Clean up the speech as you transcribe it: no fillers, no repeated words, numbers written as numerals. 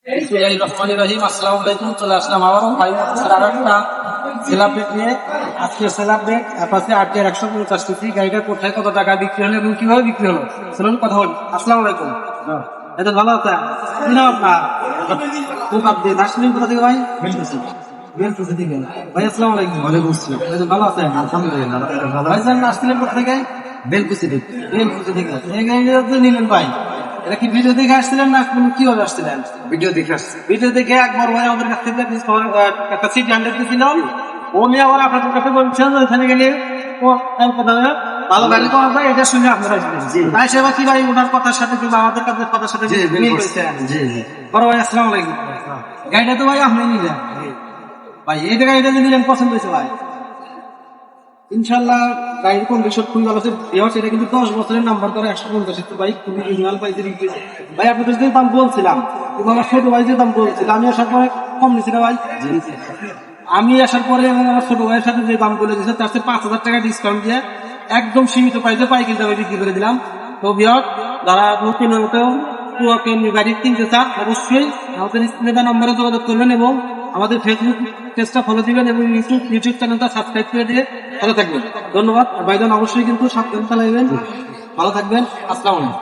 বিসমিল্লাহির রহমানির রহিম। আসসালামু আলাইকুম। চলে আসলাম আবারও ভাই আরেকটা সেলাব্রেট নিয়ে। আজকে সেলাব্রেট অ্যাপাচি RTR 150 সিসি গাড়িটা কোথায় কত টাকা বিক্রি হলো এবং কিভাবে বিক্রি হলো চলুন কথা বলি। আসসালামু আলাইকুম। এটা ভালো আছে? কি নাম আপনার? খুব আপনি আসলেন কোথা থেকে ভাই? বেলকুচি থেকে। ভাই আসসালামু আলাইকুম। ওয়ালাইকুম আসসালাম। এটা ভালো আছেন? আলহামদুলিল্লাহ, ভালো ভাই জান আসলেন কোথা থেকে? বেলকুচি থেকে। বেলকুচি থেকে। এই গাড়িটা তো নিলেন ভাই, এটা কি ভিডিও দেখে আসছিলেন না কিভাবে আসছিলেন? ভিডিও দেখে আসছি। ভিডিও দেখে একবার ভাই আমাদের কাছ থেকে একটা সিট 100 দিয়েছিলাম। ও নিয়ে আবার আপনাদের কাছে বলছেন ওখানে গেলে ও ভালো গাড়ি পাওয়া যায়, এটা শুনে আপনারা তাই সেবা কি ভাই ওনার কথার সাথে কিংবা আমাদের কাছে কথার সাথে মিল হয়েছে? বড় ভাই আসসালামু আলাইকুম। গাড়িটা তো ভাই আপনি নিলেন ভাই, এই গাড়িটা যে নিলেন পছন্দ হয়েছে ভাই? ইনশাল্লাহ গাড়ির কন্ডিশন খুবই ভালো আছে। এটা কিন্তু 10 বছরের নাম্বার করা 150 বাইক, খুবই রিজনাল পাইছে। ভাই আপনাদের যে দাম বলছিলাম এবং আমার ছোট ভাই যে দাম বলছিল, আমি আসার পরে কম নিছি না ভাই? আমি আসার পরে এবং আমার ছোট ভাইয়ের সাথে যে দাম বলে দিয়েছে তার চেয়ে 5,000 টাকা ডিসকাউন্ট দিয়ে একদম সীমিত প্রাইসে পাইকারি দামে বিক্রি করে দিলাম। তো বিয়ার যারা নতুন গাড়ি কিনতে চান অবশ্যই আমাদের স্ক্রিনে নম্বরে যোগাযোগ করবেন এবং আমাদের ফেসবুক পেজটা ফলো দিবেন এবং ইউটিউব চ্যানেলটা সাবস্ক্রাইব করে দিয়ে ভালো থাকবেন। ধন্যবাদ। ভাইজান অবশ্যই কিন্তু সাবধানে চালাবেন, ভালো থাকবেন। আসসালামু আলাইকুম।